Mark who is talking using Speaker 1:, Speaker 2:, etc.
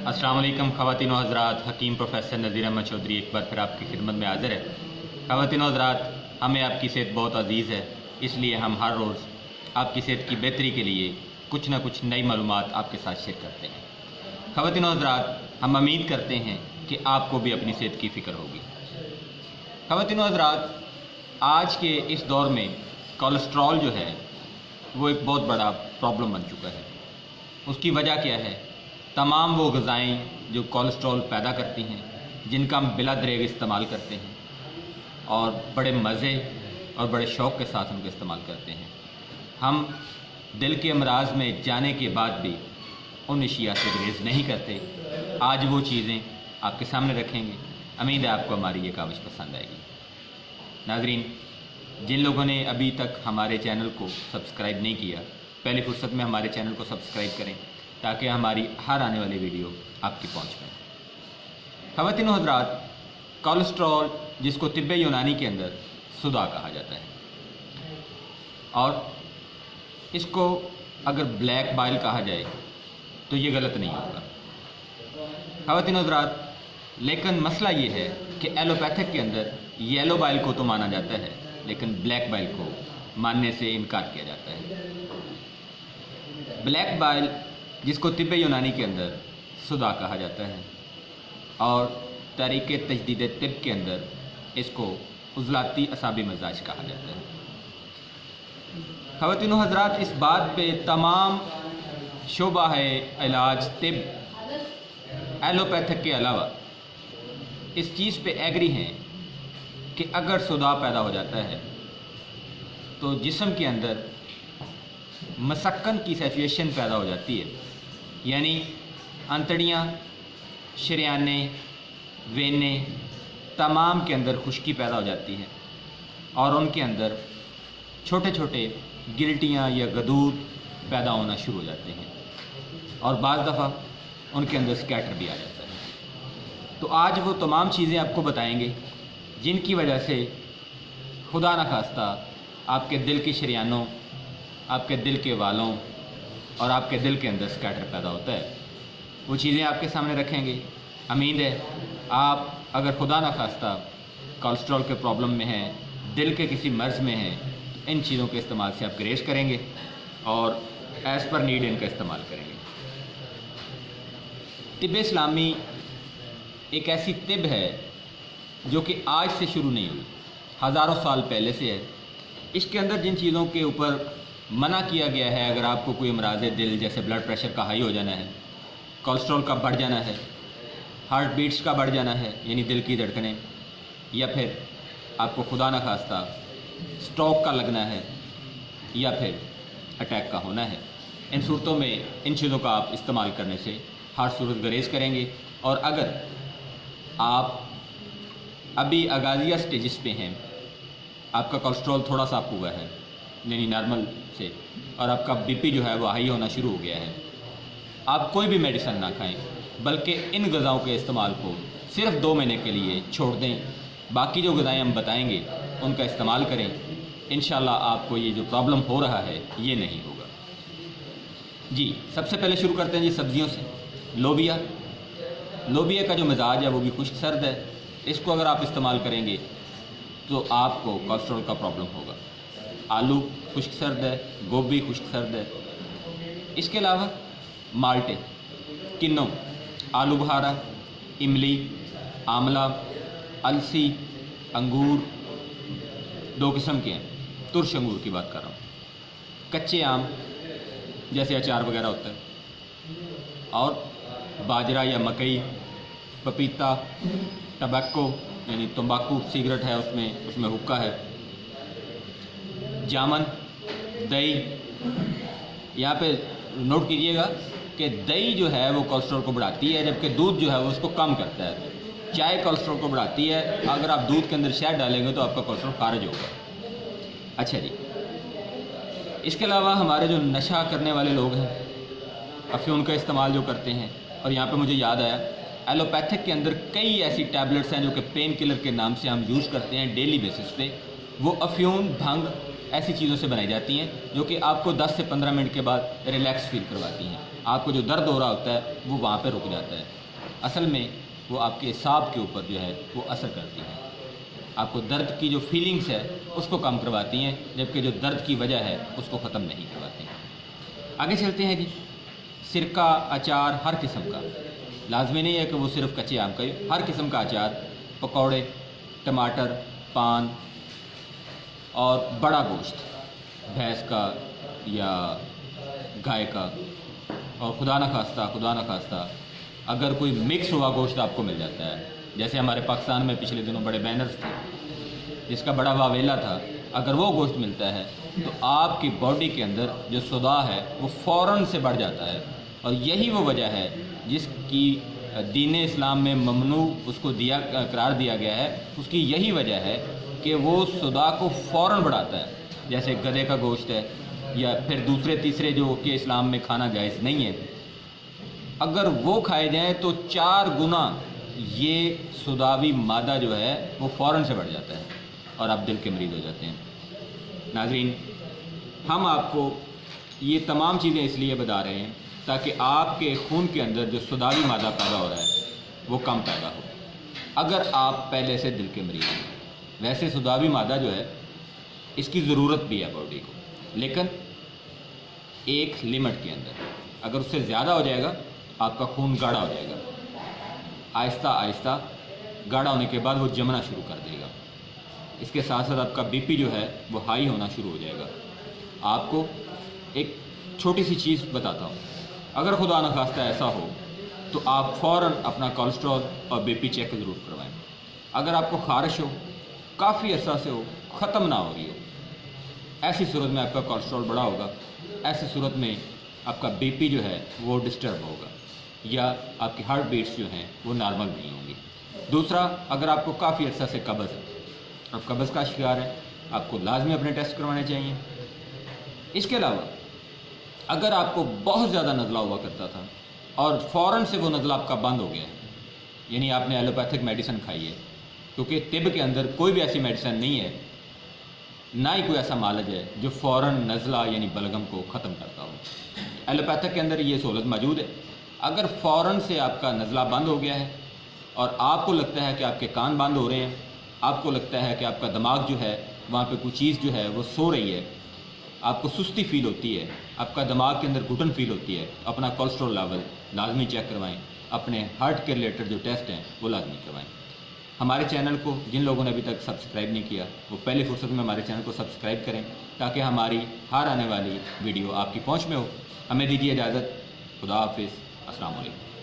Speaker 1: अस्सलाम वालेकुम ख़वातीन व हज़रात, हकीम प्रोफेसर नज़ीर अहमद चौधरी एक बार फिर आपकी खिदमत में हाज़िर है। ख़वातीन व हज़रात, हमें आपकी सेहत बहुत अजीज़ है, इसलिए हम हर रोज़ आपकी सेहत की बेहतरी के लिए कुछ ना कुछ नई मालूमात आपके साथ शेयर करते हैं। ख़वातीन व हज़रात, हम उम्मीद करते हैं कि आपको भी अपनी सेहत की फ़िक्र होगी। ख़वातीन व हज़रात, आज के इस दौर में कोलेस्ट्रॉल जो है वो एक बहुत बड़ा प्रॉब्लम बन चुका है। उसकी वजह क्या है? तमाम वो ग़िज़ाएँ जो कोलेस्ट्रॉल पैदा करती हैं, जिनका हम बिला दरेग इस्तेमाल करते हैं और बड़े मज़े और बड़े शौक़ के साथ उनका इस्तेमाल करते हैं। हम दिल के अमराज में जाने के बाद भी उन अशिया से गुरेज़ नहीं करते। आज वो चीज़ें आपके सामने रखेंगे। उम्मीद है आपको हमारी ये काविश पसंद आएगी। नाज़रीन, जिन लोगों ने अभी तक हमारे चैनल को सब्सक्राइब नहीं किया, पहली फुर्सत में हमारे चैनल को सब्सक्राइब करें ताकि हमारी हर आने वाली वीडियो आपकी पहुंच पाए। ख़वातीन व हज़रात, कोलेस्ट्रॉल जिसको तिब्बे यूनानी के अंदर सुदा कहा जाता है, और इसको अगर ब्लैक बाइल कहा जाए तो ये गलत नहीं होगा। ख़वातीन व हज़रात, लेकिन मसला ये है कि एलोपैथिक के अंदर येलो बाइल को तो माना जाता है, लेकिन ब्लैक बाइल को मानने से इनकार किया जाता है। ब्लैक बाइल जिसको तिब्बे यूनानी के अंदर सुदा कहा जाता है और तरीक़े तजदीद तिब के अंदर इसको उज़लाती असाबी मजाज कहा जाता है। ख़वातीन व हज़रात, इस बात पे तमाम शोबा है इलाज तिब एलोपैथिक के अलावा इस चीज़ पे एग्री हैं कि अगर सुदा पैदा हो जाता है तो जिस्म के अंदर मसक्कन की सिचुएशन पैदा हो जाती है, यानी अंतड़ियाँ, शरियाने, वेने तमाम के अंदर खुश्की पैदा हो जाती है और उनके अंदर छोटे छोटे गिल्टियाँ या गदूद पैदा होना शुरू हो जाते हैं और बाज़ दफ़ा उनके अंदर स्कैटर भी आ जाता है। तो आज वो तमाम चीज़ें आपको बताएंगे जिनकी वजह से खुदा न खास्ता आपके दिल की शरियानों, आपके दिल के वालों और आपके दिल के अंदर स्कैटर पैदा होता है। वो चीज़ें आपके सामने रखेंगे। उम्मीद है आप अगर खुदा न खास्ता कोलेस्ट्रॉल के प्रॉब्लम में हैं, दिल के किसी मर्ज़ में हैं, तो इन चीज़ों के इस्तेमाल से आप ग्रेज़ करेंगे और एज़ पर नीड इनका इस्तेमाल करेंगे। तिब इस्लामी एक ऐसी तिब है जो कि आज से शुरू नहीं हुई, हज़ारों साल पहले से है। इसके अंदर जिन चीज़ों के ऊपर मना किया गया है, अगर आपको कोई अमराज़ दिल जैसे ब्लड प्रेशर का हाई हो जाना है, कोलेस्ट्रॉल का बढ़ जाना है, हार्ट बीट्स का बढ़ जाना है यानी दिल की धड़कनें, या फिर आपको खुदा न खास्ता स्ट्रोक का लगना है या फिर अटैक का होना है, इन सूरतों में इन चीज़ों का आप इस्तेमाल करने से हर सूरत गुरेज़ करेंगे। और अगर आप अभी आगाज़िया स्टेजेस पे हैं, आपका कोलेस्ट्रॉल थोड़ा सा अप हुआ है यानी नॉर्मल से, और आपका बीपी जो है वो हाई होना शुरू हो गया है, आप कोई भी मेडिसिन ना खाएं, बल्कि इन ग़िज़ाओं के इस्तेमाल को सिर्फ 2 महीने के लिए छोड़ दें। बाकी जो ग़िज़ाएँ हम बताएंगे उनका इस्तेमाल करें। इंशाल्लाह आपको ये जो प्रॉब्लम हो रहा है ये नहीं होगा। जी, सबसे पहले शुरू करते हैं जी सब्ज़ियों से। लोबिया, लोबिया का जो मिजाज है वो भी खुश्क सर्द है। इसको अगर आप इस्तेमाल करेंगे तो आपको कोलेस्ट्रॉल का प्रॉब्लम होगा। आलू खुश्क सर्द है, गोभी खुश्क सर्द है। इसके अलावा माल्टे, किन्नो, आलू बुखारा, इमली, आंवला, अलसी, अंगूर 2 किस्म के हैं, तुर्श अंगूर की बात कर रहा हूँ, कच्चे आम जैसे अचार वगैरह होता है, और बाजरा या मकई, पपीता, टबैको यानी तंबाकू सिगरेट है, उसमें हुक्का है, जामन, दही। यहाँ पे नोट कीजिएगा कि दही जो है वो कोलेस्ट्रॉल को बढ़ाती है, जबकि दूध जो है वो उसको कम करता है। चाय कोलेस्ट्रॉल को बढ़ाती है, अगर आप दूध के अंदर शहद डालेंगे तो आपका कोलेस्ट्रॉल खारिज होगा। अच्छा जी, इसके अलावा हमारे जो नशा करने वाले लोग हैं, अफ़ीम का इस्तेमाल जो करते हैं, और यहाँ पे मुझे याद आया एलोपैथिक के अंदर कई ऐसी टैबलेट्स हैं जो कि पेन किलर के नाम से हम यूज़ करते हैं डेली बेसिस पे। वो अफ़ीम, भंग ऐसी चीज़ों से बनाई जाती हैं जो कि आपको 10 से 15 मिनट के बाद रिलैक्स फील करवाती हैं। آپ کو جو درد ہو رہا ہوتا ہے وہ وہاں پہ رک جاتا ہے. اصل میں وہ آپ کے اعصاب کے اوپر جو ہے وہ اثر کرتی ہے. آپ کو درد کی جو فیلنگس ہے اس کو کم کرواتی ہیں، جبکہ جو درد کی وجہ ہے اس کو ختم نہیں کرواتی ہیں. آگے چلتے ہیں جی. سرکہ، اچار ہر قسم کا، لازمی نہیں ہے کہ وہ صرف کچے آم کا ہی، ہر قسم کا اچار، پکوڑے، ٹماٹر، پان اور بڑا گوشت بھینس کا یا گائے کا، اور خدا نہ خواستہ اگر کوئی مکس ہوا گوشت آپ کو مل جاتا ہے، جیسے ہمارے پاکستان میں پچھلے دنوں بڑے بینرز تھے جس کا بڑا واویلا تھا، اگر وہ گوشت ملتا ہے تو آپ کی باڈی کے اندر جو صداع ہے وہ فوراً سے بڑھ جاتا ہے. اور یہی وہ وجہ ہے جس کی دین اسلام میں ممنوع اس کو قرار دیا گیا ہے. اس کی یہی وجہ ہے کہ وہ صداع کو فوراً بڑھاتا ہے. جیسے گدھے کا گوشت ہے یا پھر دوسرے تیسرے جو کہ اسلام میں کھانا جائز نہیں ہے، اگر وہ کھائے جائیں تو 4 گنا یہ صداوی مادہ جو ہے وہ فوراً سے بڑھ جاتا ہے اور آپ دل کے مریض ہو جاتے ہیں. ناظرین، ہم آپ کو یہ تمام چیزیں اس لیے بتا رہے ہیں تاکہ آپ کے خون کے اندر جو صداوی مادہ پیدا ہو رہا ہے وہ کم پیدا ہو. اگر آپ پہلے سے دل کے مریض ہیں، ویسے صداوی مادہ جو ہے اس کی ضرورت بھی ہے باڈی کو، لیکن ایک لمٹ کے اندر. اگر اس سے زیادہ ہو جائے گا آپ کا خون گاڑھا ہو جائے گا. آہستہ آہستہ گاڑھا ہونے کے بعد وہ جمنا شروع کر دے گا. اس کے ساتھ ساتھ آپ کا بی پی جو ہے وہ ہائی ہونا شروع ہو جائے گا. آپ کو ایک چھوٹی سی چیز بتاتا ہوں، اگر خدا نخواستہ ایسا ہو تو آپ فوراً اپنا کولیسٹرول اور بی پی چیک ضرور کروائیں. اگر آپ کو خارش ہو، کافی عرصہ سے ہو، ختم نہ ہو رہی ہو، ایسی صورت میں آپ کا کولیسٹرول بڑا ہوگا. ایسی صورت میں آپ کا بی پی جو ہے وہ ڈسٹرب ہوگا یا آپ کی ہارٹ بیٹس جو ہیں وہ نارمل نہیں ہوں گی. دوسرا، اگر آپ کو کافی عرصہ سے قبض ہے، آپ قبض کا شکار ہیں، آپ کو لازمی اپنے ٹیسٹ کروانے چاہیے. اس کے علاوہ اگر آپ کو بہت زیادہ نزلہ ہوا کرتا تھا اور فوراً سے وہ نزلہ آپ کا بند ہو گیا ہے، یعنی آپ نے ایلوپیتھک میڈیسن کھائی ہے، کیونکہ طب کے اندر کوئی بھی ایسی میڈیسن نہیں ہے، نہ ہی کوئی ایسا معالج ہے جو فوراً نزلہ یعنی بلغم کو ختم کرتا ہو. ایلوپیتھک کے اندر یہ سہولت موجود ہے. اگر فوراً سے آپ کا نزلہ بند ہو گیا ہے اور آپ کو لگتا ہے کہ آپ کے کان بند ہو رہے ہیں، آپ کو لگتا ہے کہ آپ کا دماغ جو ہے وہاں پہ کوئی چیز جو ہے وہ سو رہی ہے، آپ کو سستی فیل ہوتی ہے، آپ کا دماغ کے اندر گھٹن فیل ہوتی ہے، اپنا کولیسٹرول لیول لازمی چیک کروائیں. اپنے ہارٹ کے ریلیٹڈ جو ٹیسٹ ہیں وہ لازمی کروائیں. ہمارے چینل کو جن لوگوں نے ابھی تک سبسکرائب نہیں کیا وہ پہلی فرصت میں ہمارے چینل کو سبسکرائب کریں تاکہ ہماری ہر آنے والی ویڈیو آپ کی پہنچ میں ہو. ہمیں دیجیے اجازت. خدا حافظ. السلام علیکم.